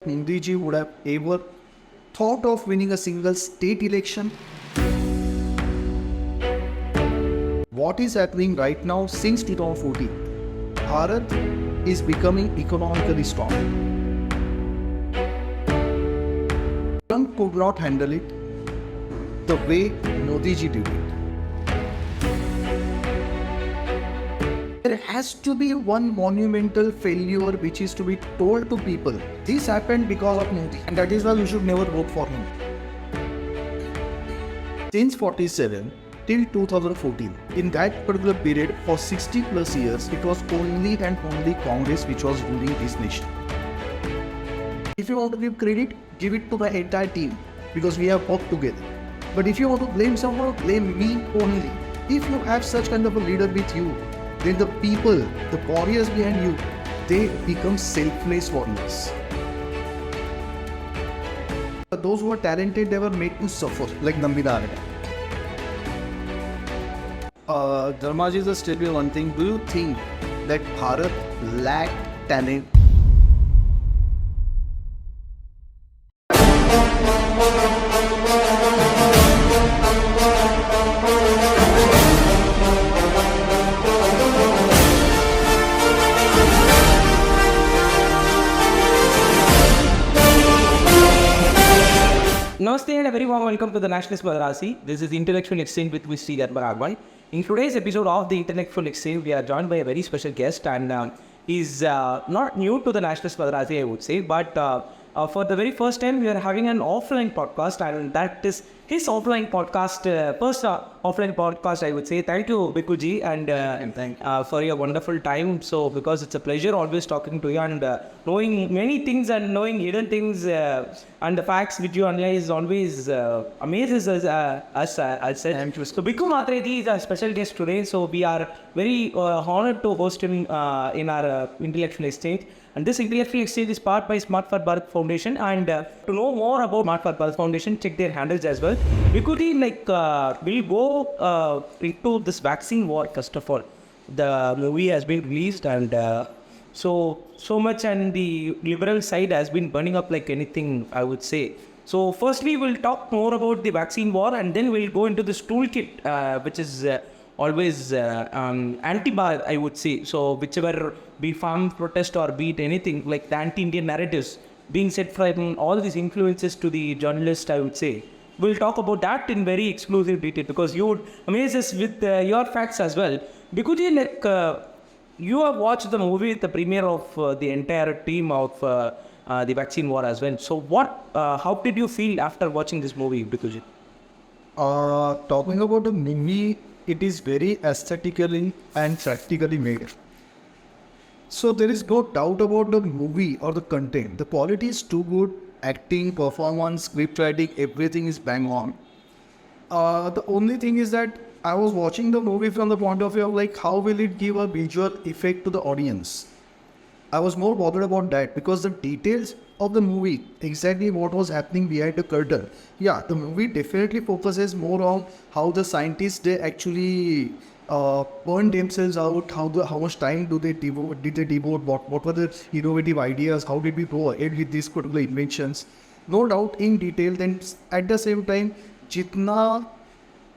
Modi ji would have ever thought of winning a single state election? What is happening right now since 2014? Bharat is becoming economically strong. Trump could not handle it the way Modi ji did it. There has to be one monumental failure which is to be told to people. This happened because of Modi, and that is why you should never vote for him. Since 47 till 2014, in that particular period for 60 plus years, it was only and only Congress which was ruling this nation. If you want to give credit, give it to the entire team because we have worked together. But if you want to blame someone, blame me only. If you have such kind of a leader with you, then the people, the warriors behind you, they become selfless warriors. Those who are talented, they were made to suffer, like Nambida. Dharmaji, just tell me one thing. Do you think that Bharat lacked talent? Namaste and a very warm welcome to the Nationalist Madrasi. This is the Intellectual Exchange with Mr. Bharat. In today's episode of the Intellectual Exchange, we are joined by a very special guest, and he's not new to the Nationalist Madrasi, I would say, but for the very first time, we are having an offline podcast, and that is his offline podcast, first offline podcast, I would say. Thank you, Bhiku and for your wonderful time. So, because it's a pleasure always talking to you and knowing many things and knowing hidden things and the facts which you analyze always amazes us. Thank you. So, Bhiku Matre is a special guest today. So, we are very honored to host him in our intellectual exchange. And this intellectual exchange is powered by Smart for Bharat Foundation. And to know more about Smart for Bharat Foundation, check their handles as well. Bhikuji, we'll go into this vaccine war first of all. The movie has been released, and so much, and the liberal side has been burning up like anything, I would say. So firstly, we'll talk more about the vaccine war, and then we'll go into this toolkit, which is always anti-bar, I would say. So whichever be farm protest or be it anything, like the anti-Indian narratives being set from all these influences to the journalist, I would say. We'll talk about that in very exclusive detail because you would amaze us with your facts as well. Bhikuji, you have watched the movie, the premiere of the entire team of the vaccine war as well. So how did you feel after watching this movie, Bhikuji? Talking about the movie, it is very aesthetically and practically made. So there is no doubt about the movie or the content. The quality is too good. Acting, performance, script writing, everything is bang on. The only thing is that I was watching the movie from the point of view of like how will it give a visual effect to the audience. I was more bothered about that because the details of the movie, exactly what was happening behind the curtain. Yeah, the movie definitely focuses more on how the scientists, they actually burn themselves out, how much time did they devote, what were the innovative ideas, how did we go ahead with these particular inventions. No doubt in detail, then at the same time, jitna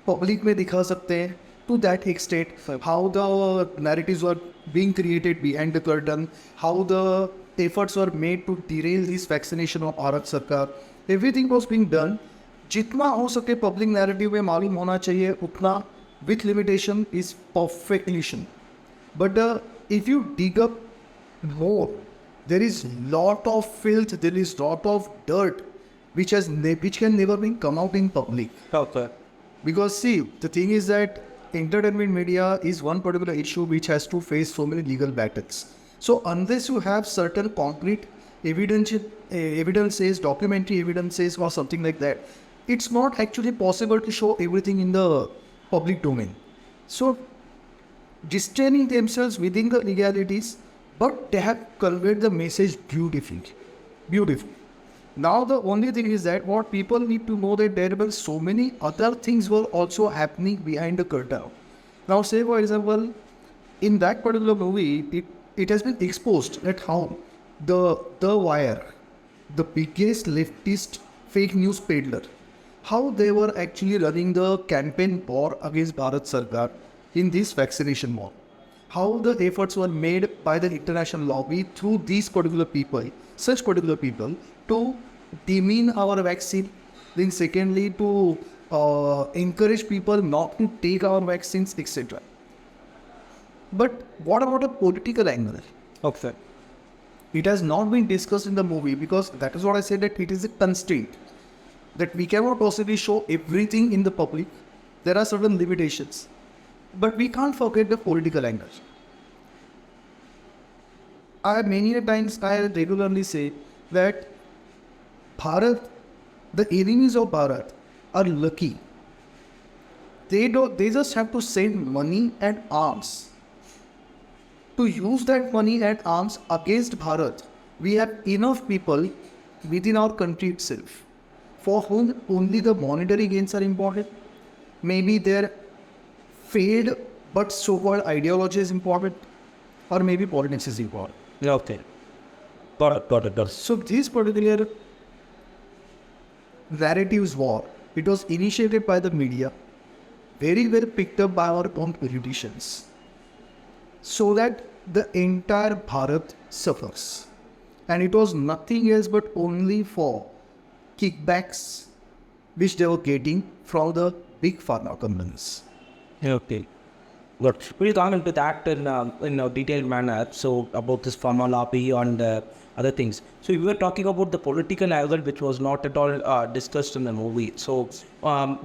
public में दिखा सकते हैं, to that extent, how the narratives were being created behind the curtain, how the efforts were made to derail this vaccination of Bharat Sarkar. Everything was being done. जितना हो सके public narrative में मालूम होना चाहिए उतना with limitation is perfectly shown. But if you dig up more, there is lot of filth, there is lot of dirt which can never be come out in public. Okay. Because see, the thing is that entertainment media is one particular issue which has to face so many legal battles. So unless you have certain concrete evidences, documentary evidences or something like that, it's not actually possible to show everything in the public domain. So restraining themselves within the legalities, but they have conveyed the message beautifully. Now the only thing is that what people need to know that there were so many other things were also happening behind the curtain. Now say for example, in that particular movie, it has been exposed that how the wire, the biggest leftist fake news peddler, how they were actually running the campaign war against Bharat Sarkar in this vaccination war. How the efforts were made by the international lobby through these particular people, such particular people, to demean our vaccine. Then secondly, to encourage people not to take our vaccines, etc. But what about a political angle? Okay. It has not been discussed in the movie because that is what I said, that it is a constraint. That we cannot possibly show everything in the public. There are certain limitations. But we can't forget the political angle. Many times I regularly say that Bharat, the enemies of Bharat are lucky. They just have to send money and arms. To use that money and arms against Bharat, we have enough people within our country itself for whom only the monetary gains are important. Maybe their failed but so-called ideology is important, or maybe politics is important. Okay. Got it. So this particular narratives war, it was initiated by the media, very well picked up by our own politicians, so that the entire Bharat suffers. And it was nothing else but only for kickbacks which they were getting from the big pharma companies. Okay. Good. We'll come into that in a detailed manner. So about this pharma lobby and other things. So we were talking about the political angle, which was not at all discussed in the movie. So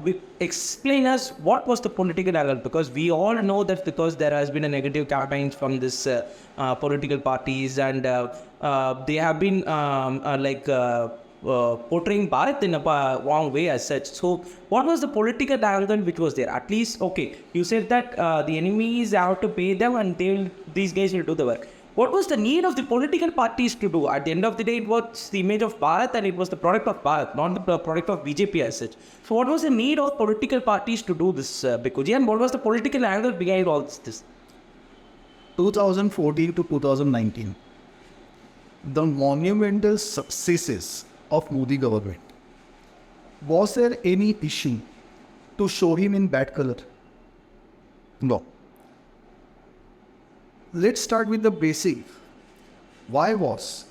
we explain us what was the political angle, because we all know that because there has been a negative campaigns from this political parties, and they have been portraying Bharat in a wrong way as such. So what was the political angle which was there? At least, okay, you said that the enemies have to pay them and these guys will do the work. What was the need of the political parties to do? At the end of the day, it was the image of Bharat and it was the product of Bharat, not the product of BJP as such. So what was the need of political parties to do this, Bhikuji, and what was the political angle behind all this? 2014 to 2019, the monumental successes of Modi government. Was there any issue to show him in bad color? No. Let's start with the basic. Why was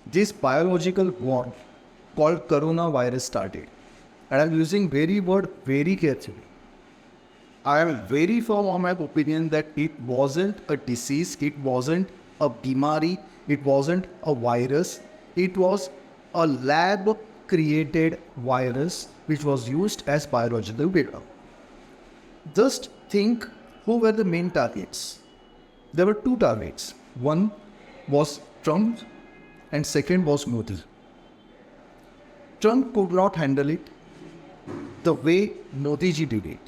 this biological war called coronavirus started? And I'm using word very carefully. I am very firm on my opinion that it wasn't a disease, it wasn't a bimari, it wasn't a virus, it was a lab created virus which was used as biological weapon. Just think who were the main targets. There were two targets. One was Trump and second was Modi. Trump could not handle it the way Modi ji did it.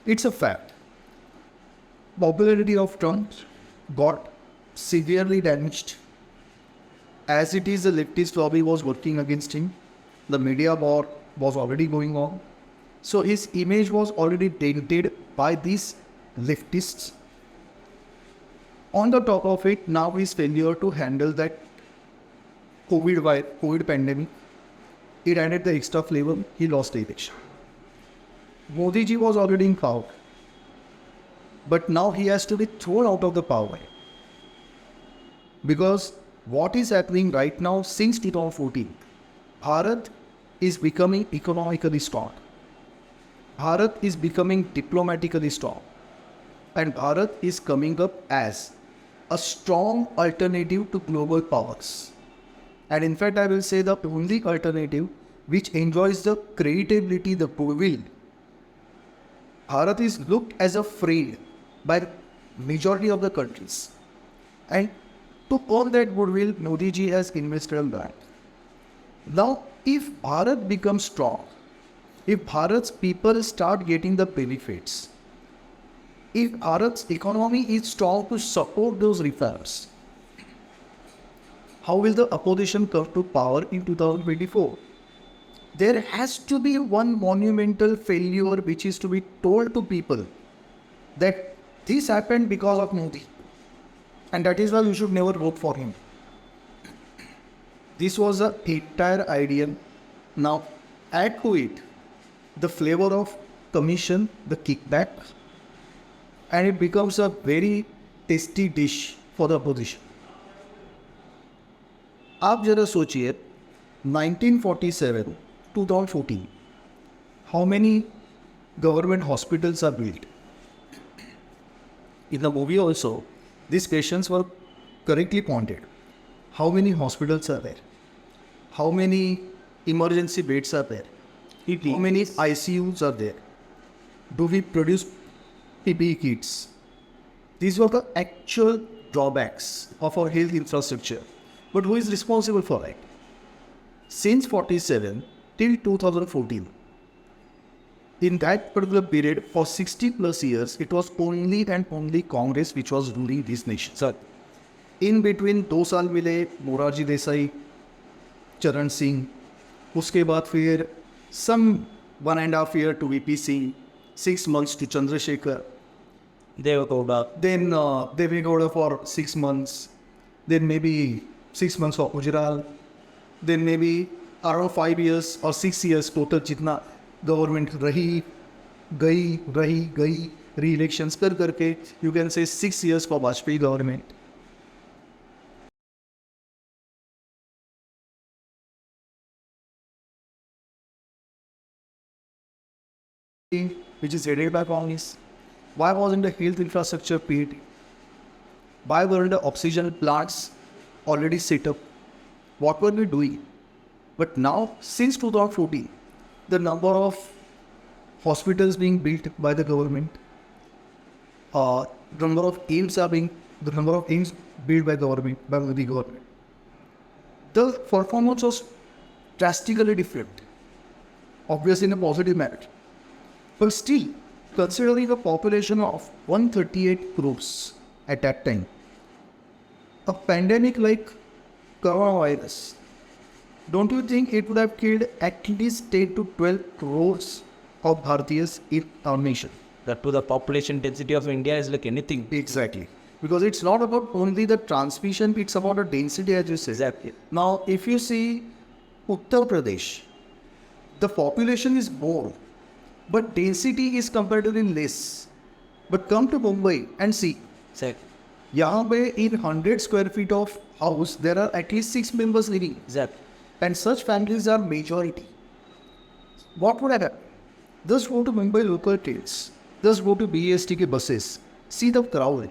It's a fact. Popularity of Trump got severely damaged. As it is, the leftist lobby was working against him. The media war was already going on. So his image was already dented by these leftists. On the top of it, now his failure to handle that COVID pandemic, it added the extra flavor. He lost the election. Modi ji was already in power, but now he has to be thrown out of the power. Because what is happening right now since 2014, Bharat is becoming economically strong. Bharat is becoming diplomatically strong. And Bharat is coming up as a strong alternative to global powers. And in fact, I will say the only alternative which enjoys the credibility, the goodwill. Bharat is looked as a friend by majority of the countries. And to earn that goodwill, Modi ji has invested in that. Now, if Bharat becomes strong, if Bharat's people start getting the benefits, if Bharat's economy is strong to support those reforms, how will the opposition come to power in 2024? There has to be one monumental failure which is to be told to people that this happened because of Modi. And that is why you should never vote for him. This was the entire idea. Now, add to it the flavor of commission, the kickback, and it becomes a very tasty dish for the opposition. आप जरा सोचिए 1947 2014 how many government hospitals are built? In the movie also, these questions were correctly pointed. How many hospitals are there? How many emergency beds are there? How many ICUs are there? Do we produce PPE kits? These were the actual drawbacks of our health infrastructure. But who is responsible for it? Since 47 till 2014, in that particular period, for 60 plus years, it was only and only Congress which was ruling this nation. Sir. In between 2 साल मिले मोरारजी देसाई, चरण सिंह, उसके बाद फिर some 1.5 years to VP Singh, 6 months to Chandrasekhar, Devagowda. then Devagowda for 6 months, then maybe 6 months for Ujral, then maybe around 5 years or 6 years total जितना government रही गई re-elections कर करके you can say 6 years for Vajpayee government. Which is headed by Congress. Why wasn't the health infrastructure paid? Why weren't the oxygen plants already set up? What were we doing? But now, since 2014, the number of hospitals being built by the government, the number of aims built by the government. The performance was drastically different, obviously in a positive manner. But still, considering a population of 138 crores at that time, a pandemic like coronavirus, don't you think it would have killed at least 10 to 12 crores of Bharatiyas in our nation? That to the population density of India is like anything. Exactly. Because it's not about only the transmission, it's about the density, as you said. Exactly. Now, if you see Uttar Pradesh, the population is more, but density is comparatively less. But come to Mumbai and see, Exactly. यहाँ पे in 100 square feet of house, there are at least 6 members living. Exactly. And such families are majority. What would happen? Just go to Mumbai local trains. Just go to BESTK buses. See the crowd.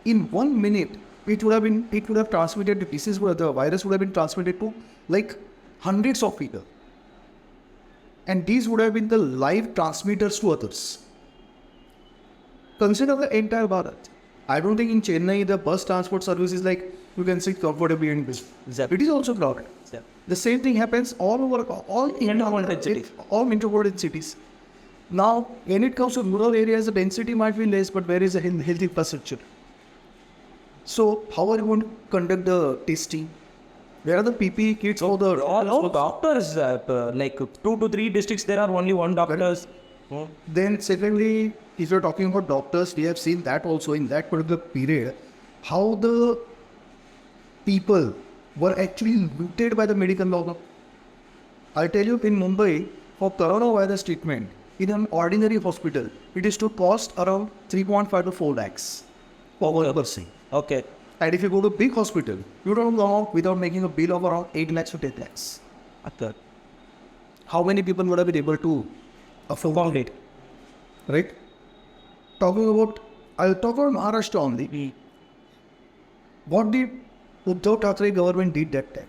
In 1 minute, it would have transmitted, the virus would have been transmitted to like hundreds of people. And these would have been the live transmitters to others. Consider the entire Bharat. I don't think in Chennai the bus transport service is like you can sit comfortably in this. Exactly. It is also crowded. Exactly. The same thing happens all over, all metropolitan cities. Now, when it comes to rural areas, the density might be less, but where is the health infrastructure? So, how are you going to conduct the testing? Where are the PPE kits for the... All doctors, like 2 to 3 districts, there are only one doctors. Then secondly, if you're talking about doctors, we have seen that also in that particular period, how the people were actually looted by the medical law. I tell you, in Mumbai, for coronavirus treatment, in an ordinary hospital, it is to cost around 3.5 to 4 lakhs for one person. Okay. And if you go to big hospital, you don't go out without making a bill of around 8 lakhs to 10 lakhs. Okay. How many people would have been able to afford it? Right? I'll talk about Maharashtra only. What did Uddhav Thackeray government did that time?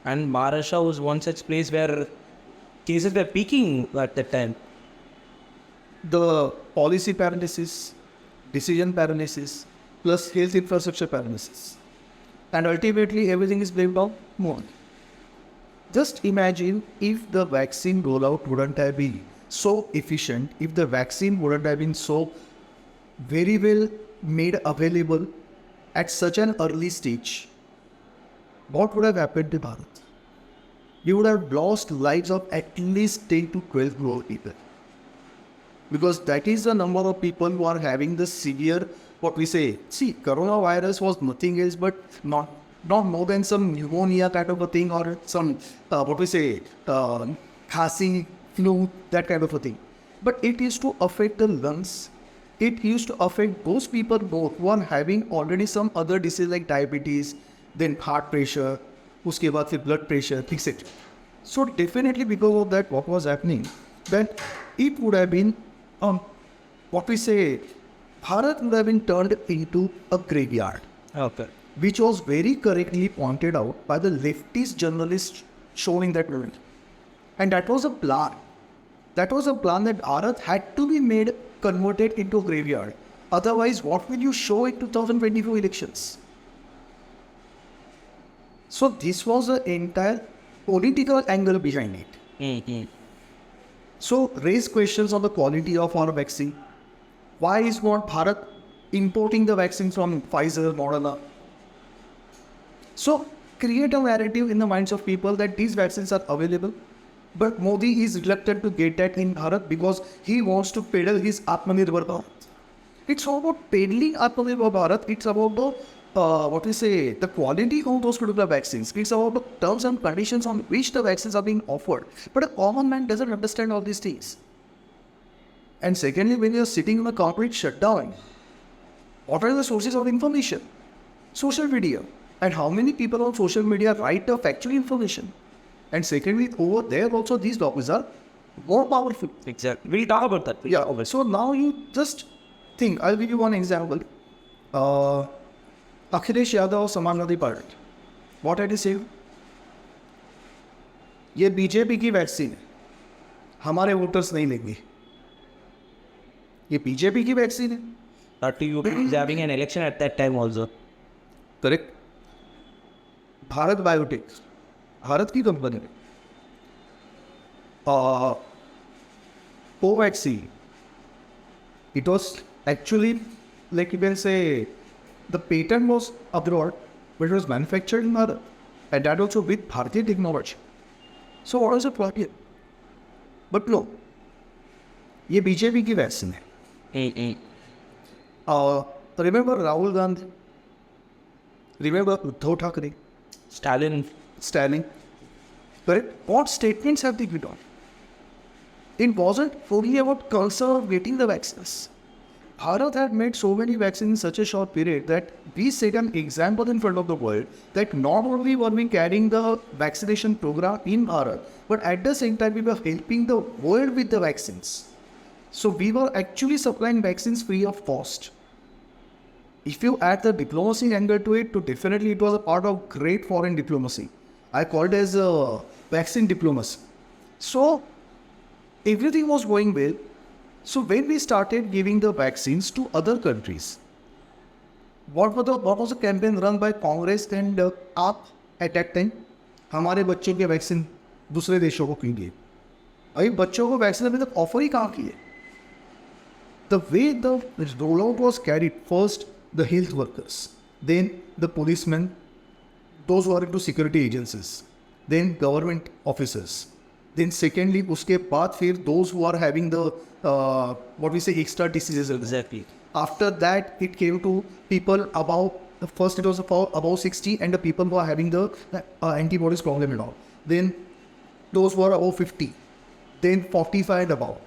And Maharashtra was one such place where cases were peaking at that time. The policy paralysis, decision paralysis, plus health infrastructure paralysis. And ultimately everything is blamed on Modi. Just imagine if the vaccine rollout wouldn't have been so efficient, if the vaccine wouldn't have been so very well made available at such an early stage, what would have happened to Bharat? You would have lost lives of at least 10 to 12 crore people. Because that is the number of people who are having the severe, what we say, see, coronavirus was nothing else but not not more than some pneumonia kind of a thing or some, khasi, flu, that kind of a thing. But it used to affect the lungs. It used to affect those people both who are having already some other disease like diabetes, then heart pressure, uske baad fir blood pressure, etc. So definitely because of that, what was happening, that it would have been, Bharat would have been turned into a graveyard. Okay. Which was very correctly pointed out by the leftist journalists shown in that moment. And that was a plan. That was a plan that Bharat had to be made converted into a graveyard. Otherwise, what will you show in 2024 elections? So this was the entire political angle behind it. Mm-hmm. So raise questions on the quality of our vaccine. Why is not Bharat importing the vaccine from Pfizer, Moderna? So create a narrative in the minds of people that these vaccines are available. But Modi is reluctant to get that in Bharat because he wants to peddle his Atmanirbhar Bharat. It's not about peddling Atmanirbhar Bharat. It's about the quality of those particular vaccines. It's about the terms and conditions on which the vaccines are being offered. But a common man doesn't understand all these things. And secondly, when you're sitting in a complete shutdown, what are the sources of information? Social media. And how many people on social media write the factual information? And secondly, over there also these doctors are more powerful. Exactly. We'll talk about that. Yeah. So now you just think, I'll give you one example. Akhilesh Yadav, Samajwadi Party. What had he said? ये BJP की vaccine है, हमारे voters नहीं लेंगे. ये BJP की vaccine है. UP is having an election at that time also. Correct. Bharat biotech, Bharat की कंपनी है. Covaxin, it was actually, like you can say, the patent was abroad, but it was manufactured in Bharat, and that also with Bharatiya technology. So what was the problem? But no, ये BJP की vaccine है. Remember Rahul Gandhi? Remember Uddhav Thackeray? Stalin? Correct? What statements have they given? It wasn't only about concern of getting the vaccines. Bharat had made so many vaccines in such a short period that we set an example in front of the world that not only were we carrying the vaccination program in Bharat, but at the same time we were helping the world with the vaccines. So we were actually supplying vaccines free of cost. If you add the diplomacy angle to it, definitely it was a part of great foreign diplomacy. I call it as vaccine diplomacy. So everything was going well. So when we started giving the vaccines to other countries, what was the campaign run by Congress and AAP at that time? हमारे बच्चों के vaccine दूसरे देशों को क्यों दिए? अभी बच्चों को वैक्सीन अभी तक ऑफर ही कहाँ किए? The way the rollout was carried, first the health workers, then the policemen, those who are into security agencies, then government officers, then secondly उसके बाद फिर those who are having the extra diseases. Exactly. After that it came to people above, first it was above 60 and the people who are having the antibodies problem and all. Then those who are above 50, then 45 and above,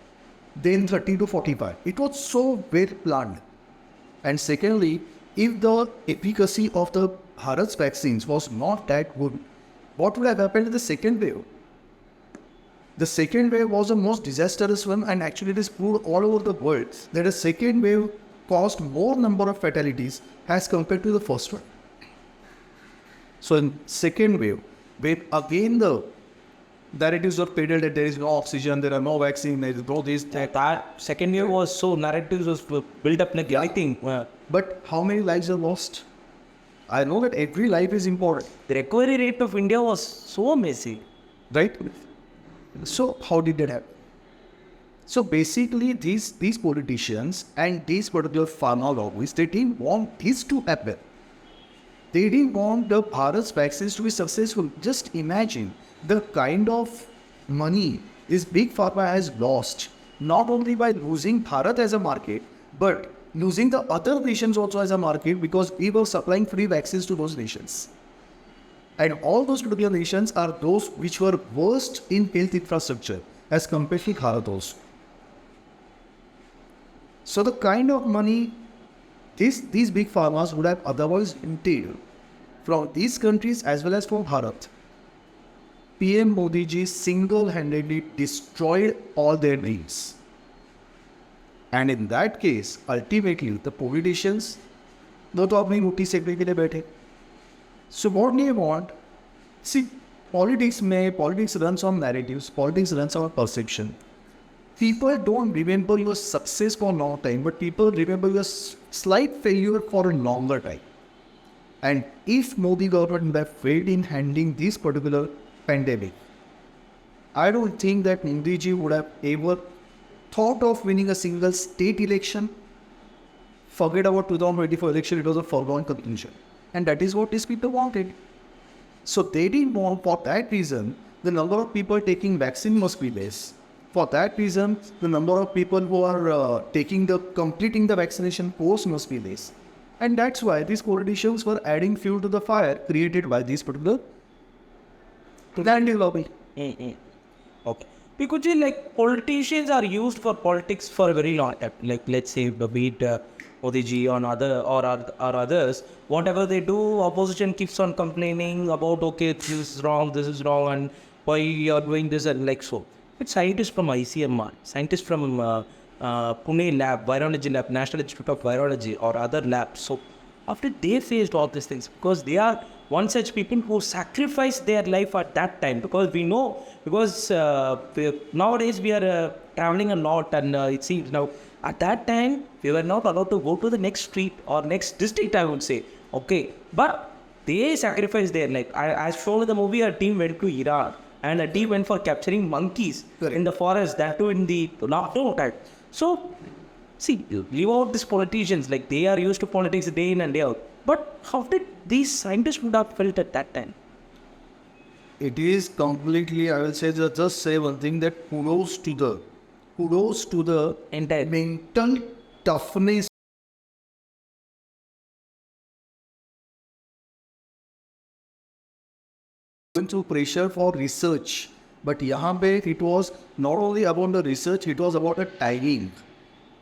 then 30 to 45. It was so well planned. And secondly, if the efficacy of the Bharat's vaccines was not that good, what would have happened in the second wave? The second wave was the most disastrous one, and actually it is proved all over the world that the second wave caused more number of fatalities as compared to the first one. So in second wave, when again the narratives were peddled that there is no oxygen, there are no vaccine, there is no this, That second year was so, narratives was built up like anything. But how many lives are lost? I know that every life is important, The recovery rate of India was so amazing. right? So how did that happen? So basically these politicians and these particular pharma lobbies, they didn't want this to happen. They didn't want the Bharat's vaccines to be successful. Just imagine the kind of money this big pharma has lost, not only by losing Bharat as a market, but losing the other nations also as a market because we were supplying free vaccines to those nations. And all those particular nations are those which were worst in health infrastructure as compared to Bharat also. So the kind of money these big farmers would have otherwise entailed from these countries as well as from Bharat, PM Modi ji single-handedly destroyed all their dreams. And in that case, ultimately, the politicians, वो तो अपनी रोटी सेकने के लिए बैठे. So what do you want? See, politics runs on narratives, politics runs on perception. People don't remember your success for a long time, but people remember your slight failure for a longer time. And if Modi government would have failed in handling this particular pandemic, I don't think that Modi ji would have ever thought of winning a single state election. Forget about 2024 election, it was a foregone conclusion. And that is what these people wanted. So they didn't want, for that reason, the number of people taking vaccine must be less. For that reason, the number of people who are completing the vaccination course must be less. And that's why these politicians were adding fuel to the fire created by this particular landing lobby. Okay. Because like politicians are used for politics for a very long time. Like let's say be it Modi ji or others, whatever they do, opposition keeps on complaining about this is wrong, and why you are doing this and like so. But scientists from ICMR, scientists from Pune lab, virology lab, National Institute of Virology or other labs. So after they faced all these things, because they are one such people who sacrificed their life at that time, because we know, nowadays we are traveling a lot, and it seems now at that time we were not allowed to go to the next street or next district, I would say. Okay, but they sacrificed their life. As shown in the movie, a team went to Iran and a team went for capturing monkeys in the forest, that too in the lockdown time. So see, leave out these politicians, like they are used to politics day in and day out. But how did these scientists would have felt at that time? It is completely, I will say, just say one thing, that kudos to the Entire mental toughness to pressure for research. But यहाँ पे it was not only about the research, it was about the timing.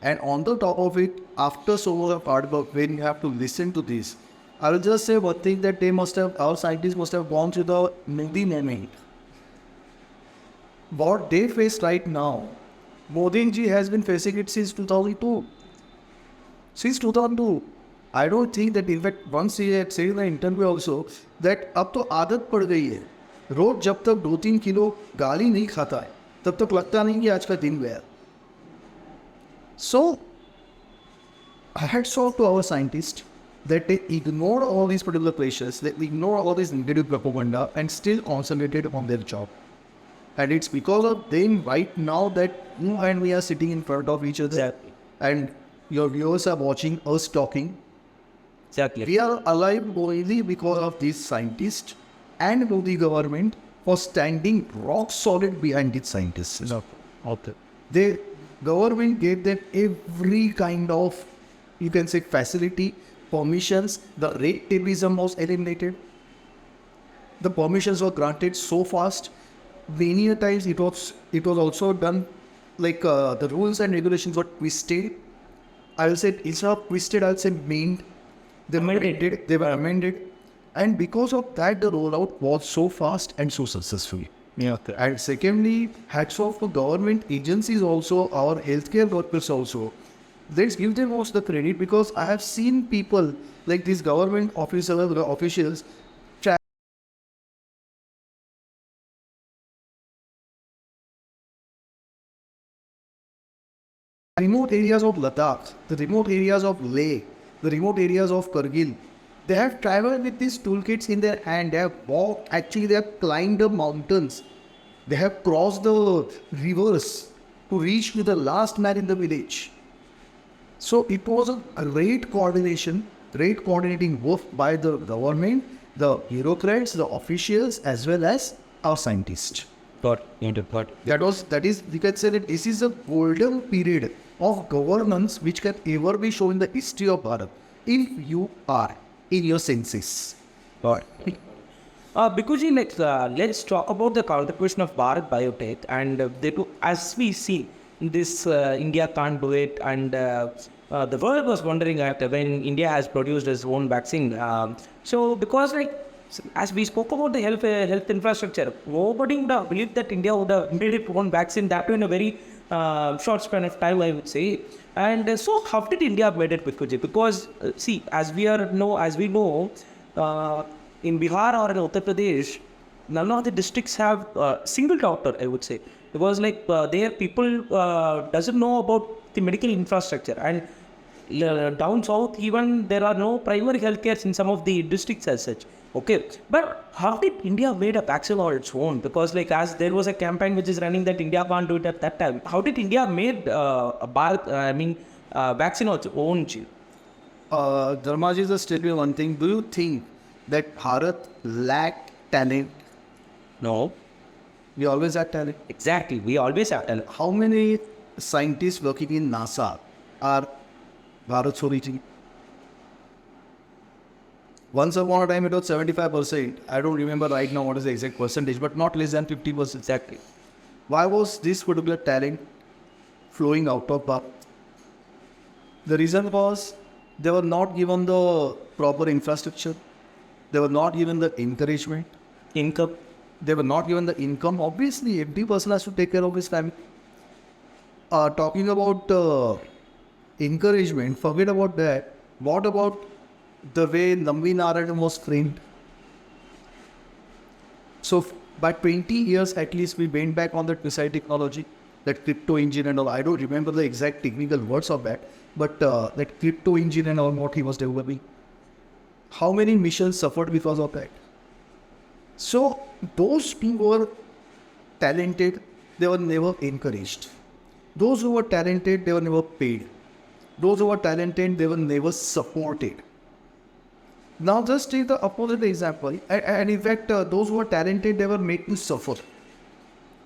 And on the top of it, after so much of hard work, when you have to listen to this, I will just say one thing, that our scientists must have gone through the Modi moment. What they face right now, Modi ji has been facing it since 2002. Since 2002. I don't think that, in fact, once he had said in the interview also, that अब तो आदत पड़ गई है. रोज जब तक 2-3 kilo गाली नहीं खाता है, तब तक लगता नहीं कि आज का दिन गया. So, hats off to our scientists that they ignored all these particular pressures, they ignored all this negative propaganda and still concentrated on their job. And it's because of them right now that you and we are sitting in front of each other, and your viewers are watching us talking. Exactly. We are alive only because of these scientists and Modi government for standing rock solid behind these scientists. Okay. The government gave them every kind of, you can say, facility, permissions. The red tapeism was eliminated. The permissions were granted so fast. Many a times it was also done like the rules and regulations were twisted. I will say instead of twisted, I will say maimed. They were amended. And because of that, the rollout was so fast and so successful. Yeah. And secondly, hats off to government agencies also, our healthcare workers also. Let's give them most the credit, because I have seen people like these government officials remote areas of Ladakh, the remote areas of Leh, the remote areas of Kargil. They have traveled with these toolkits in their hand. They have walked, actually they have climbed the mountains. They have crossed the rivers to reach to the last man in the village. So it was a great coordinating work by the government, the bureaucrats, the officials, as well as our scientists. Got. That is, you can say that this is a golden period of governance which can ever be shown in the history of Bharat, if you are in your senses. Got. Bikuji, let's talk about the contribution of Bharat Biotech, and as we see this India can't do it, and the world was wondering at when India has produced its own vaccine. So because as we spoke about the health infrastructure, nobody would have believed that India would have made its own vaccine that in a very short span of time, I would say. And so how did India made it, Bikuji? Because see, as we know. In Bihar or in Uttar Pradesh, none of the districts have single doctor, I would say, because their people doesn't know about the medical infrastructure, and down south even there are no primary healthcare in some of the districts as such. Okay, but how did India made a vaccine on its own? Because as there was a campaign which is running that India can't do it at that time. How did India made vaccine on its own? Dharmaji, just tell me one thing. Do you think that Bharat lacked talent? No. We always had talent. Exactly. We always have talent. How many scientists working in NASA are Bharat's origin? Once upon a time it was 75%. I don't remember right now what is the exact percentage, but not less than 50%. Exactly. Why was this particular talent flowing out of Bharat? The reason was they were not given the proper infrastructure. They were not given the encouragement. Income. They were not given the income. Obviously, every person has to take care of his family. Talking about encouragement, forget about that. What about the way Nambi Narayan was framed? So, by 20 years at least, we went back on that missile technology, that crypto engine and all. I don't remember the exact technical words of that, but that crypto engine and all what he was developing. How many missions suffered because of that? So, those who were talented, they were never encouraged. Those who were talented, they were never paid. Those who were talented, they were never supported. Now, just take the opposite example. And in fact, those who were talented, they were made to suffer.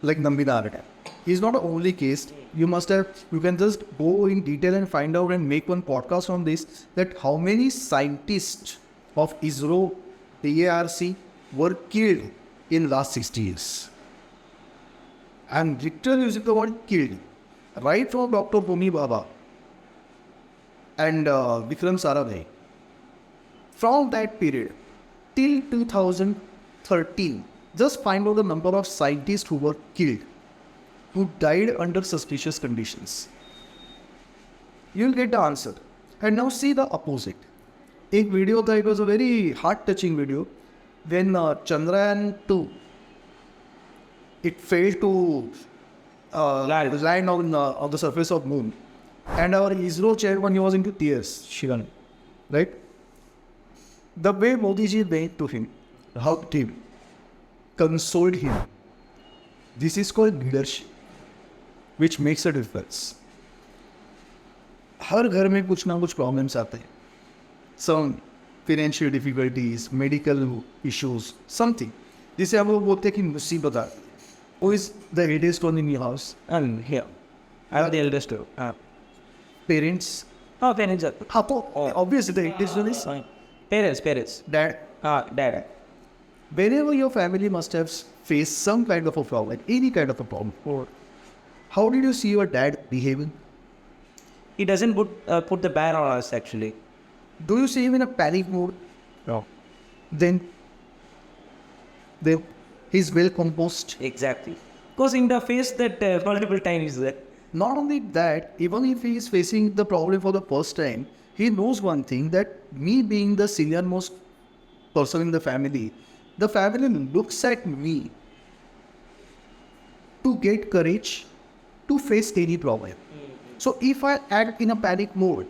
Like Nambi Narayan. He's not the only case. You can just go in detail and find out and make one podcast on this, that how many scientists of ISRO, the ARC, were killed in last 60 years. I'm literally using the word killed. Right from Dr. Homi Bhabha and Vikram Sarabhai. From that period till 2013, just find out the number of scientists who were killed, who died under suspicious conditions. You'll get the answer. And now see the opposite. A video that was a very heart-touching video when Chandrayaan 2, it failed to land on the surface of moon. And our ISRO chairman, he was into tears. Shivan. Right? The way Modi ji went to him, hugged him, consoled him. This is called leadership, which makes a difference. हर घर में कुछ ना कुछ problems आते हैं. Some financial difficulties, medical issues, something. जिसे हम लोग बोलते हैं कि मुसीबत आ. Who is the eldest one in your house? And here. I'm the eldest too. Parents. Parents. Obviously the eldest one is Parents. dad. Dad. Whenever your family must have faced some kind of a problem, any kind of a problem. How did you see your dad behaving? He doesn't put the ban on us actually. Do you see him in a panic mode? No. Then he's well composed. Exactly. Because in the face that multiple times that. Not only that, even if he is facing the problem for the first time, he knows one thing, that me being the senior most person in the family looks at me to get courage to face any problem. So if I act in a panic mode,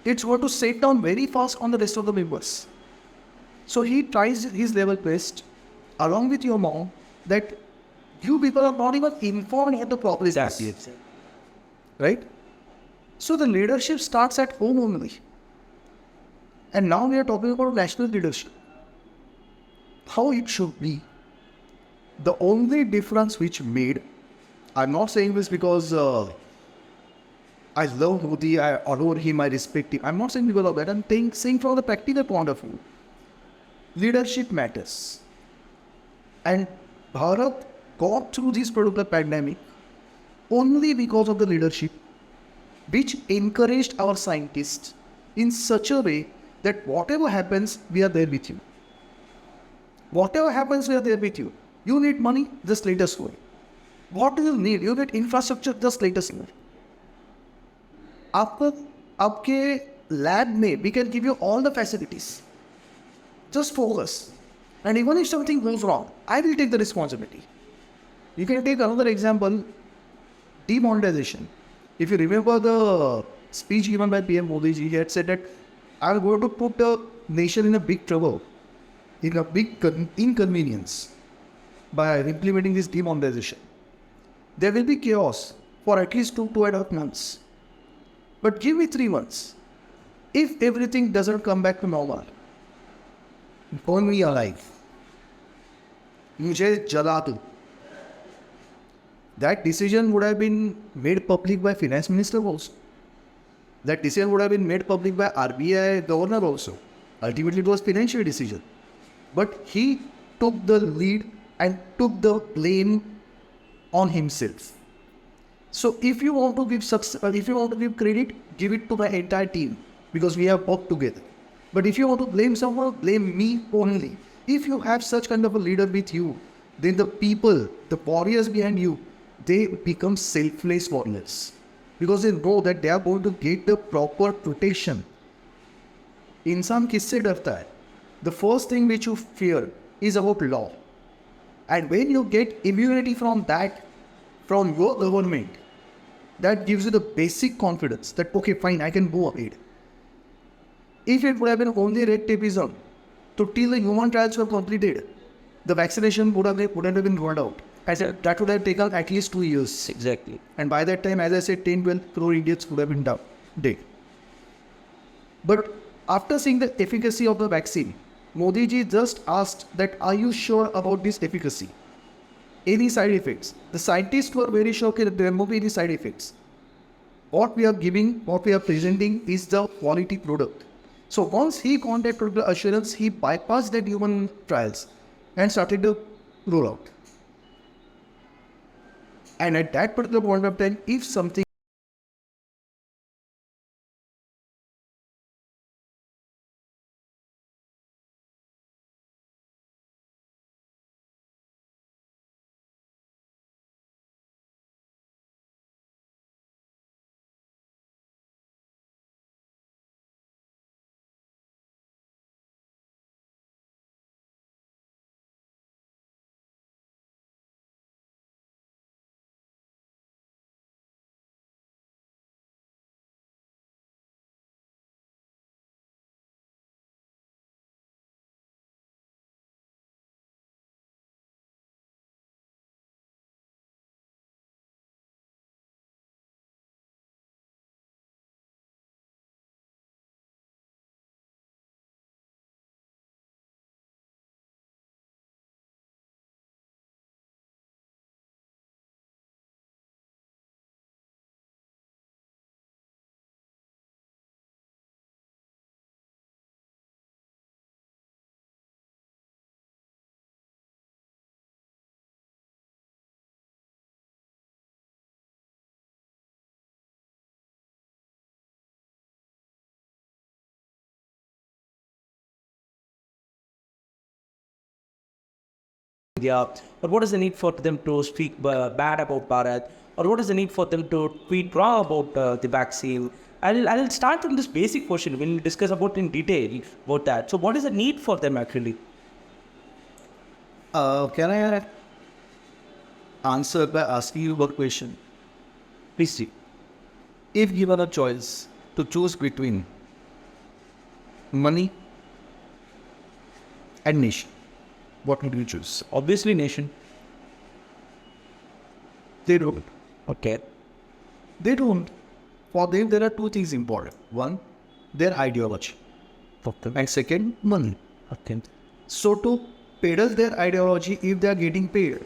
it's going to set down very fast on the rest of the members. So he tries his level best, along with your mom, that you people are not even informed what the problem is. Yes. Right? So the leadership starts at home only. And now we are talking about national leadership. How it should be. The only difference which made, I'm not saying this because I love Modi, I adore him, I respect him. I'm not saying because of that. I'm saying from the practical point of view. Leadership matters. And Bharat got through this particular pandemic only because of the leadership which encouraged our scientists in such a way that whatever happens, we are there with you. Whatever happens, we are there with you. You need money, just let us know. What do you need? You need infrastructure, just let us know. आपके lab में we can give you all the facilities. Just focus. And even if something goes wrong, I will take the responsibility. You can take another example, demonetization. If you remember the speech given by PM Modi ji, he had said that I am going to put the nation in a big trouble, in a big inconvenience by implementing this demonetization. There will be chaos for at least 2.5 months. But give me 3 months. If everything doesn't come back to normal, burn me alive. मुझे जला दो. That decision would have been made public by finance minister also. That decision would have been made public by RBI governor also. Ultimately it was financial decision. But he took the lead and took the blame on himself. So if you want to give success, if you want to give credit, give it to the entire team because we have worked together. But if you want to blame someone, blame me only. If you have such kind of a leader with you, then the people, the warriors behind you, they become selfless warriors because they know that they are going to get the proper protection. इंसान किससे डरता है? The first thing which you fear is about law. And when you get immunity from that, from your government, that gives you the basic confidence that, okay, fine, I can go ahead. If it would have been only red tapeism, so till the human trials were completed, the vaccination wouldn't have been rolled out. I said that would have taken at least 2 years. Exactly. And by that time, as I said, 10-12 crore Indians would have been dead. But after seeing the efficacy of the vaccine, Modi ji just asked that, are you sure about this efficacy? Any side effects? The scientists were very sure that there won't be any side effects. What we are giving, what we are presenting is the quality product. So once he got that particular assurance, he bypassed that human trials and started the rollout. And at that particular point of time, if something India, or what is the need for them to speak bad about Bharat, or what is the need for them to tweet wrong about the vaccine? I'll start from this basic question. We'll discuss about in detail about that. So, what is the need for them actually? can I answer by asking you one question? Please see. If given a choice to choose between money and nation, what would you choose? Obviously, nation. They don't. Okay. They don't. For them, there are two things important. One, their ideology. Okay. And second, money. Okay. So to peddle their ideology, if they are getting paid,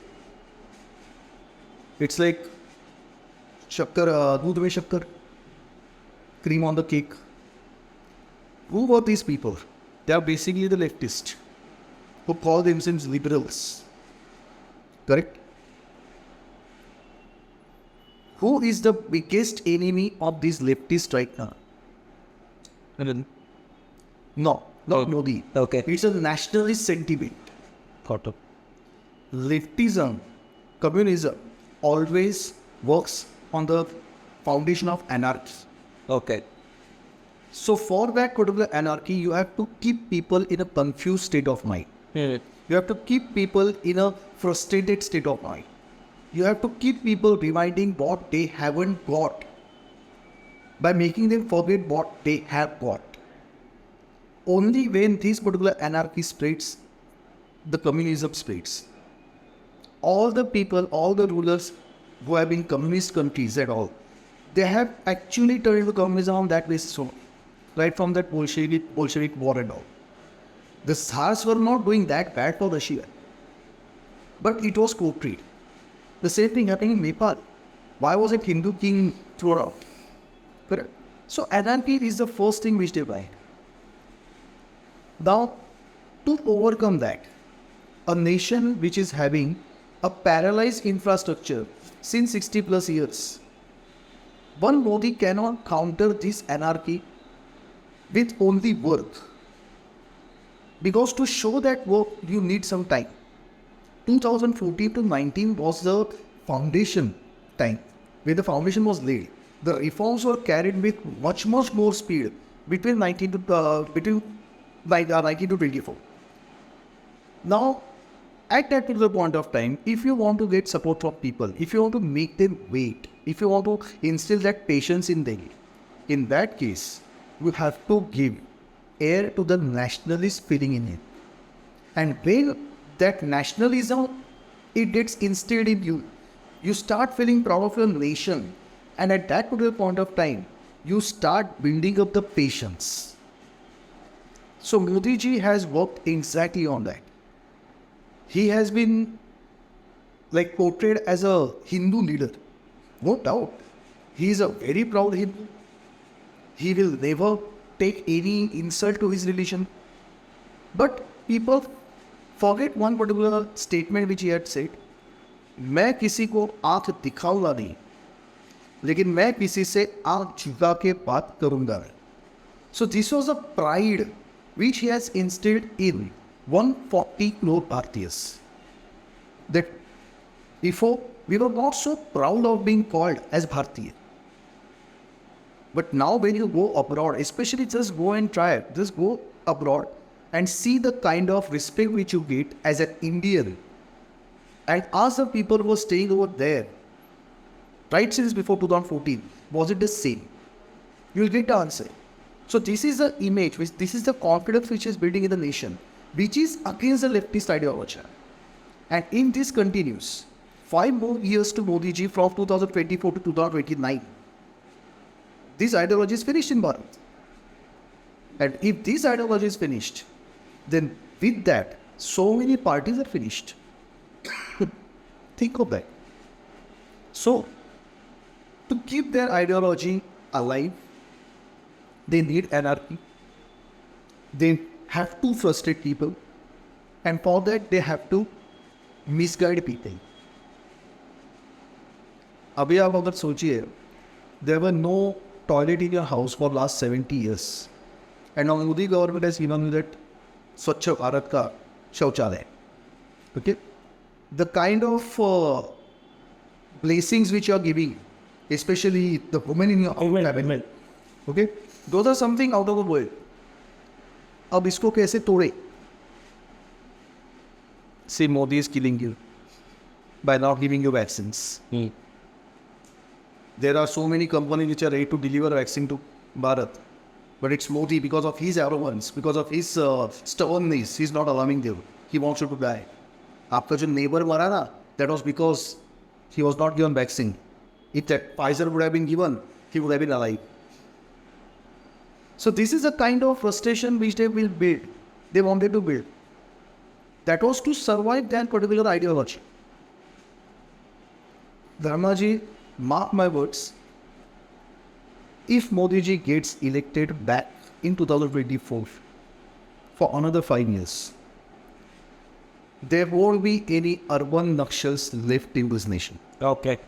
it's like shakkar, doodh mein shakkar, cream on the cake. Who were these people? They are basically the leftists who call themselves liberals. Correct? Who is the biggest enemy of these leftists right now? No, not Modi. Okay. It's a nationalist sentiment. Got it. Leftism, communism always works on the foundation of anarchy. Okay. So for that particular anarchy, you have to keep people in a confused state of mind. You have to keep people in a frustrated state of mind. You have to keep people reminding what they haven't got by making them forget what they have got. Only when this particular anarchy spreads, the communism spreads. All the people, all the rulers who have been communist countries at all, they have actually turned into communism on that basis only. Right from that Bolshevik war and all. The Tsars were not doing that bad for Russia. But it was portrayed. The same thing happening in Nepal. Why was it Hindu king thrown out? Correct. So anarchy is the first thing which they buy. Now, to overcome that, a nation which is having a paralyzed infrastructure since 60 plus years, one Modi cannot counter this anarchy with only work. Because to show that work, you need some time. 2014 to 19 was the foundation time, where the foundation was laid. The reforms were carried with much more speed between 19 to 24. Now, at that particular point of time, if you want to get support from people, if you want to make them wait, if you want to instill that patience in them, in that case, you have to give air to the nationalist feeling in it. And when that nationalism, it gets instilled in you, you start feeling proud of your nation. And at that particular point of time, you start building up the patience. So Modi ji has worked exactly on that. He has been like portrayed as a Hindu leader. No doubt. He is a very proud Hindu. He will never take any insult to his religion. But people forget one particular statement which he had said. मैं किसी को आंख दिखाऊंगा नहीं, लेकिन मैं किसी से आंख झुका के बात करूंगा. So this was a pride which he has instilled in 140 crore Bharatiyas. That before we were not so proud of being called as Bharatiya. But now when you go abroad, especially just go and try it, just go abroad and see the kind of respect which you get as an Indian. And ask the people who were staying over there, right since before 2014, was it the same? You will get the answer. So this is the image, this is the confidence which is building in the nation, which is against the leftist ideology. And in this continues, 5 more years to Modi ji from 2024 to 2029. This ideology is finished in Bharat. And if this ideology is finished, then with that, so many parties are finished. Think of that. So, to keep their ideology alive, they need anarchy. They have to frustrate people. And for that, they have to misguide people. Abhi aap agar sochiye, there were no toilet in your house for last 70 years. And now Modi government has given that Swachh Bharat ka Shauchalaya. Okay? The kind of blessings which you are giving, especially the women in your house, okay? Those are something out of the world. अब इसको कैसे तोड़े? See, Modi is killing you by not giving you vaccines. There are so many companies which are ready to deliver vaccine to Bharat. But it's Modi, because of his arrogance, because of his stubbornness, he's not allowing them. He wants you to die. After your neighbor mara na, that was because he was not given vaccine. If that Pfizer would have been given, he would have been alive. So this is a kind of frustration which they will build. They wanted to build. That was to survive that particular ideology. Dharmaji, mark my words. If Modi ji gets elected back in 2024 for another 5 years, there won't be any urban Nakshals left in this nation. Okay.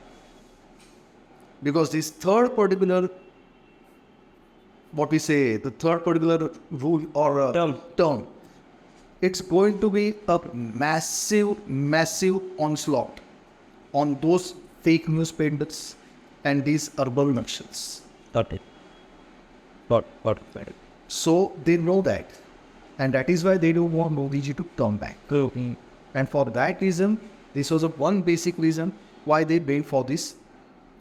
Because this third particular, what we say, the third particular rule or term, it's going to be a massive onslaught on those fake news peddlers and these urban Nakshals. Got it. Got it. So they know that. And that is why they don't want Modi ji to come back. Mm-hmm. And for that reason, this was one basic reason why they went for this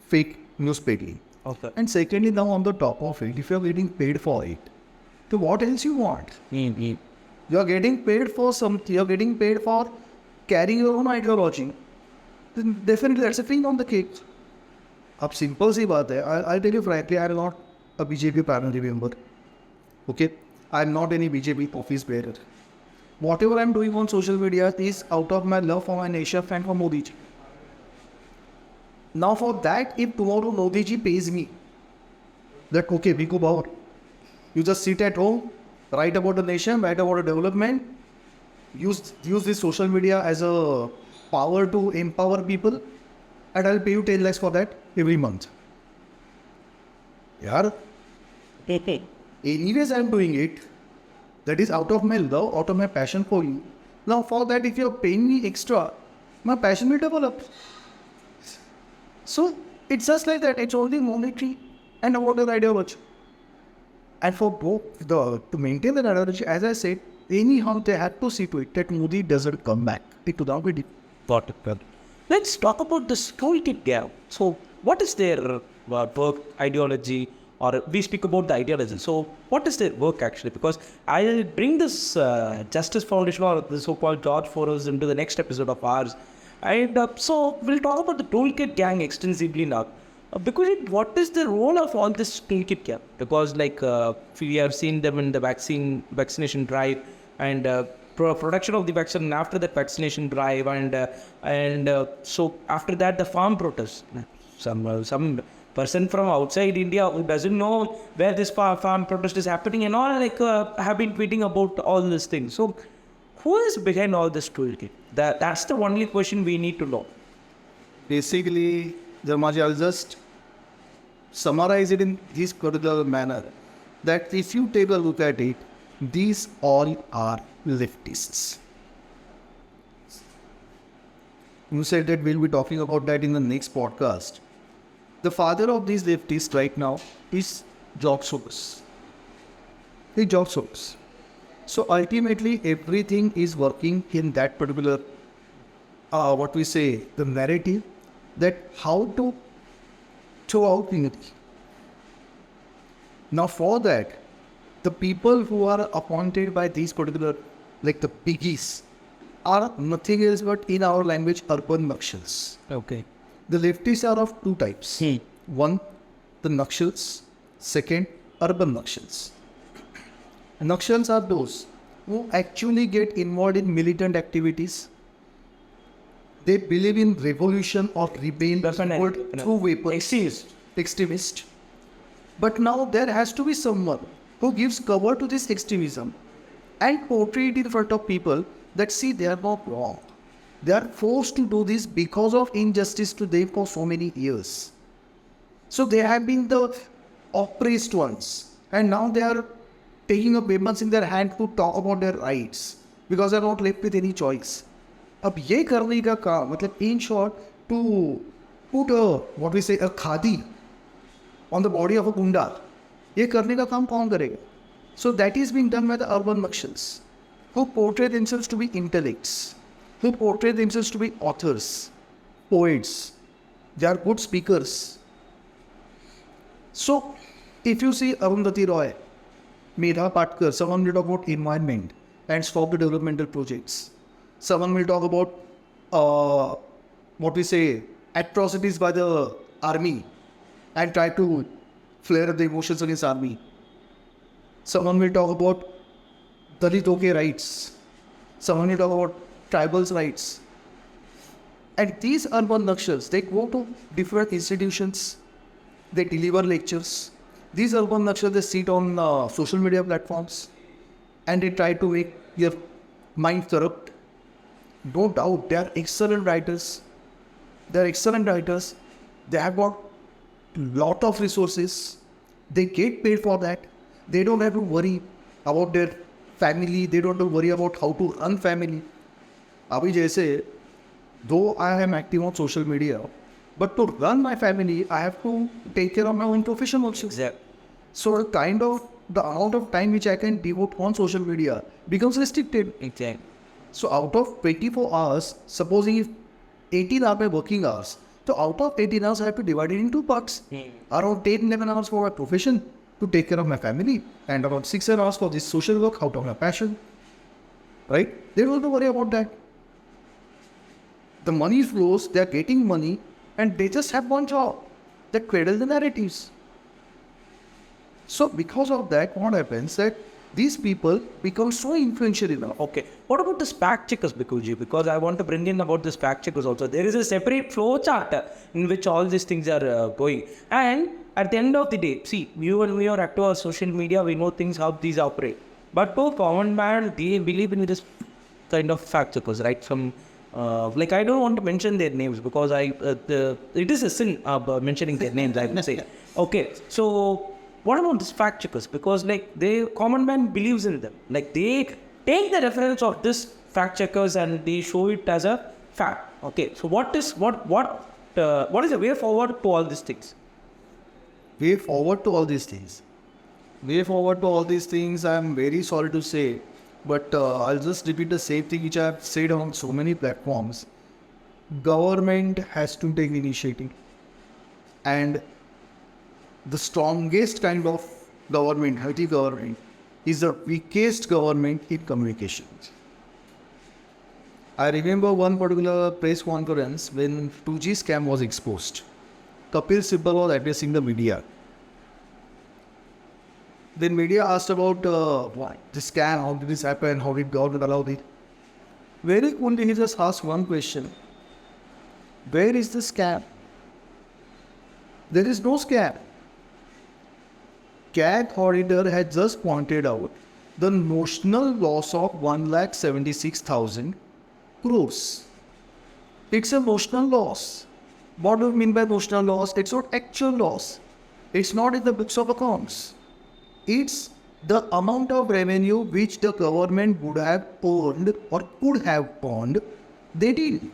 fake news peddling. Okay. And secondly, now on the top of it, if you are getting paid for it, then what else you want? Mm-hmm. You are getting paid for something, you are getting paid for carrying your own ideology. Then definitely that's a thing on the cake. अब simple सी बात है. I'll tell you frankly, I am not a BJP primary member. Okay? I am not any BJP office bearer. Whatever I am doing on social media is out of my love for my nation and for Modi ji. Now for that, if tomorrow Modi ji pays me, that okay, Bhiku Bhaur, you just sit at home, write about the nation, write about the development, use this social media as a power to empower people, and I'll pay you 10 lakhs for that every month. Yaar, anyways I'm doing it. That is out of my love, out of my passion for you. Now for that, if you're paying me extra, my passion will develop. So it's just like that. It's only monetary and about the ideology. And for both to maintain that ideology, as I said, anyhow they had to see to it that Modi doesn't come back. It would not be Got it. Let's talk about the toolkit gap. So, what is their work ideology, or we speak about the ideology. So, what is their work actually? Because I'll bring this Justice Foundation or the so-called George Soros into the next episode of ours. And so, we'll talk about the toolkit gang extensively now. Because what is the role of all this toolkit gang? Because we have seen them in the vaccination drive and production of the vaccine, and after that vaccination drive, and so after that the farm protest. Some person from outside India who doesn't know where this farm protest is happening and all have been tweeting about all these things. So who is behind all this toolkit? That's the only question we need to know. Basically, Dharmaji, I'll just summarize it in this particular manner, that if you take a look at it, these all are leftists. You said that we'll be talking about that in the next podcast. The father of these leftists right now is George Soros. He's George Soros. So ultimately, everything is working in that particular, the narrative, that how to throw out unity. Now for that, the people who are appointed by these particular, like the biggies, are nothing else but, in our language, urban Nakshals. Okay. The leftists are of two types. One, the Nakshals. Second, urban Nakshals. Nakshals are those who actually get involved in militant activities. They believe in revolution or rebellion through weapons. Extremist. But now there has to be someone who gives cover to this extremism and portray it in front of people that, see, they are not wrong. They are forced to do this because of injustice to them for so many years. So they have been the oppressed ones, and now they are taking up weapons in their hand to talk about their rights because they are not left with any choice. अब ये करने का काम, मतलब in short, to put a khadi on the body of a gunda, ये करने का काम कौन करेगा? So that is being done by the urban Nakshals, who portray themselves to be intellects, who portray themselves to be authors, poets. They are good speakers. So, if you see Arundhati Roy, Medha Patkar, someone will talk about environment and stop the developmental projects. Someone will talk about, atrocities by the army and try to flare up the emotions against army. Someone will talk about Dalit rights. Someone will talk about tribals' rights. And these urban Nakshals, they go to different institutions, they deliver lectures. These urban Nakshals, they sit on social media platforms and they try to make your mind corrupt. No doubt, they are excellent writers. They are excellent writers. They have got lot of resources. They get paid for that. They don't have to worry about their family. They don't have to worry about how to run family. अभी जैसे, though I am active on social media, but to run my family, I have to take care of my own profession also. Exactly. So the amount of time which I can devote on social media becomes restricted. Exactly. So out of 24 hours, supposing if 18 are my working hours, so out of 18 hours I have to divide it into parts. Around 10-11 hours for my profession to take care of my family, and around 6 hours for this social work out of my passion. Right? They don't have to worry about that. The money flows, they are getting money, and they just have one job. They cradle the narratives. So because of that, what happens that these people become so influential enough. Okay. What about this fact checkers, Bhikuji? Because I want to bring in about this fact checkers also. There is a separate flow chart in which all these things are going. And at the end of the day, see, you and me are active on social media, we know things how these operate. But to common man, they believe in this kind of fact checkers, right? Some like I don't want to mention their names because it is a sin mentioning their names, I would say. Okay, so what about these fact checkers? Because like common man believes in them. Like they take the reference of this fact checkers and they show it as a fact. Okay, so what is the way forward to all these things? Way forward to all these things. Way forward to all these things, I am very sorry to say, but I'll just repeat the same thing which I have said on so many platforms. Government has to take initiative. And the strongest kind of government, healthy government, is the weakest government in communications. I remember one particular press conference when 2G scam was exposed. Kapil Sibal was addressing the media. Then media asked about the scam, how did this happen, how did government allow it. Very coolly he just asked one question. Where is the scam? There is no scam. CAG auditor had just pointed out the notional loss of 1,76,000 crores. It's a notional loss. What do you mean by notional loss? It's not actual loss. It's not in the books of accounts. It's the amount of revenue which the government would have earned or could have earned, they didn't.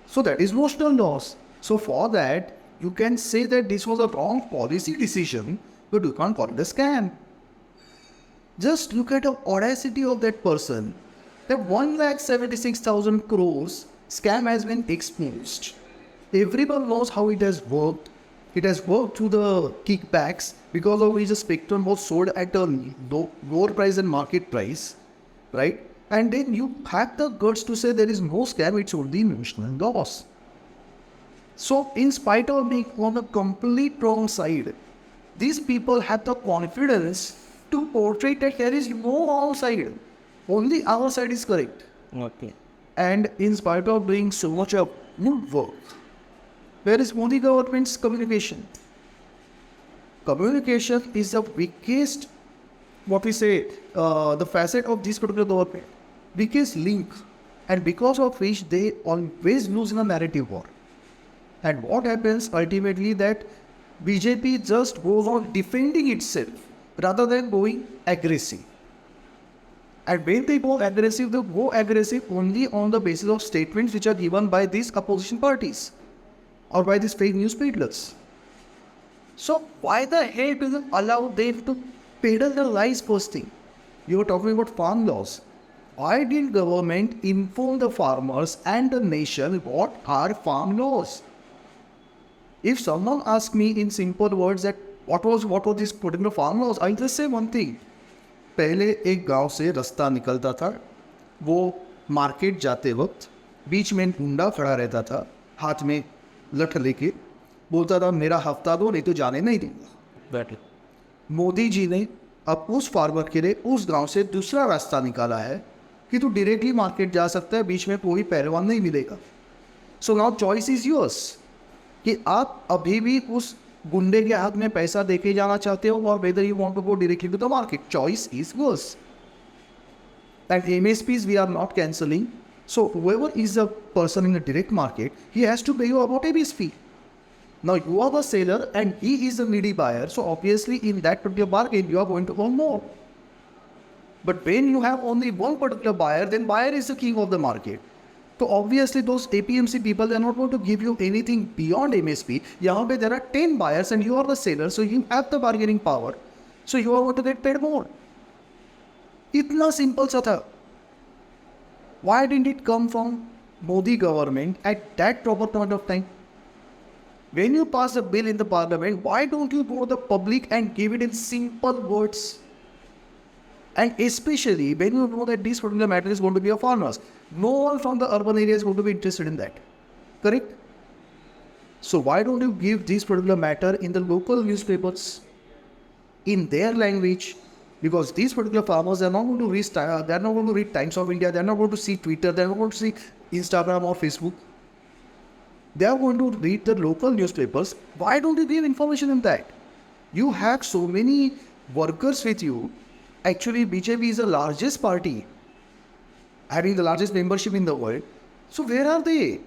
So that is notional loss. So for that, you can say that this was a wrong policy decision, but you can't call it a scam. Just look at the audacity of that person. That 1,76,000 crores scam has been exposed. Everyone knows how it has worked. It has worked through the kickbacks because of which the spectrum was sold at a lower price than market price, right? And then you have the guts to say there is no scam, it's only notional loss. So in spite of being on the complete wrong side, these people have the confidence to portray that there is no wrong side. Only our side is correct. Okay. And in spite of doing so much of good work, where is Modi government's communication? Communication is the weakest, the facet of this particular government. Weakest link. And because of which they always lose in a narrative war. And what happens ultimately that BJP just goes on defending itself rather than going aggressive. And when they go aggressive only on the basis of statements which are given by these opposition parties or by these fake news peddlers. So why the hell doesn't allow them to peddle the lies first thing? You were talking about farm laws. Why didn't government inform the farmers and the nation what are farm laws? If someone asks me in simple words that what was this particular farm laws, I'll just say one thing. पहले एक गांव से रास्ता निकलता था, वो market जाते वक्त बीच में गुंडा खड़ा रहता था, हाथ में लठ लेके बोलता था मेरा हफ्ता दो नहीं तो जाने नहीं दूंगा. मोदी जी ने अब उस फार्मर के लिए उस गांव से दूसरा रास्ता निकाला है कि तू डायरेक्टली मार्केट जा सकता है, बीच में कोई पहलवान नहीं मिलेगा. So now choice is yours कि आप अभी भी उस गुंडे के हाथ में पैसा देके जाना चाहते हो और whether you want to go directly to the market. Choice is yours. And MSPs we are not cancelling. So whoever is a person in the direct market, he has to pay you about MSP. Now you are the seller and he is the needy buyer. So obviously in that particular bargain, you are going to earn more. But when you have only one particular buyer, then buyer is the king of the market. So obviously those APMC people, they are not going to give you anything beyond MSP. Yahan pe there are 10 buyers and you are the seller. So you have the bargaining power. So you are going to get paid more. Itna simple sa tha. Why didn't it come from Modi government at that proper point of time? When you pass a bill in the parliament, why don't you go to the public and give it in simple words? And especially when you know that this particular matter is going to be a farmers. No one from the urban area is going to be interested in that. Correct? So why don't you give this particular matter in the local newspapers, in their language? Because these particular farmers are not going to read, they are not going to read Times of India, they are not going to see Twitter, they are not going to see Instagram or Facebook. They are going to read the local newspapers. Why don't you give information in that? You have so many workers with you. Actually, BJP is the largest party, having the largest membership in the world. So where are they?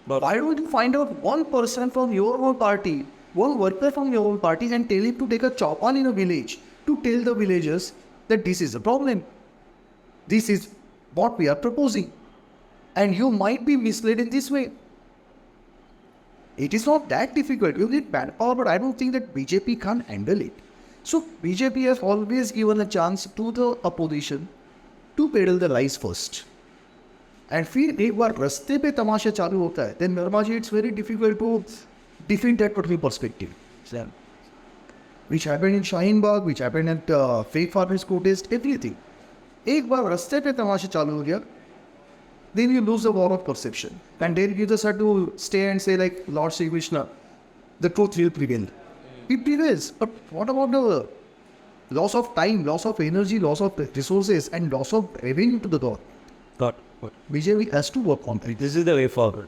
But why don't you find out one person from your own party, one worker from your own party, and tell him to take a chop-on in a village to tell the villagers that this is a problem. This is what we are proposing. And you might be misled in this way. It is not that difficult. You need manpower, but I don't think that BJP can't handle it. So BJP has always given a chance to the opposition to peddle the lies first. And फिर एक बार रास्ते पे तमाशा चालू होता है, then Nirmaji, it's very difficult to defeat that particular perspective. Which happened in Shaheen Bagh, which happened at fake farmers protest, everything. एक बार रास्ते पे तमाशा चालू हो गया, then you lose the war of perception. And then you just have to stay and say like Lord Sri Krishna, the truth will prevail. It prevails. But what about the loss of time, loss of energy, loss of resources, and loss of revenue to the government? Got BJP has to work on it. This is the way forward.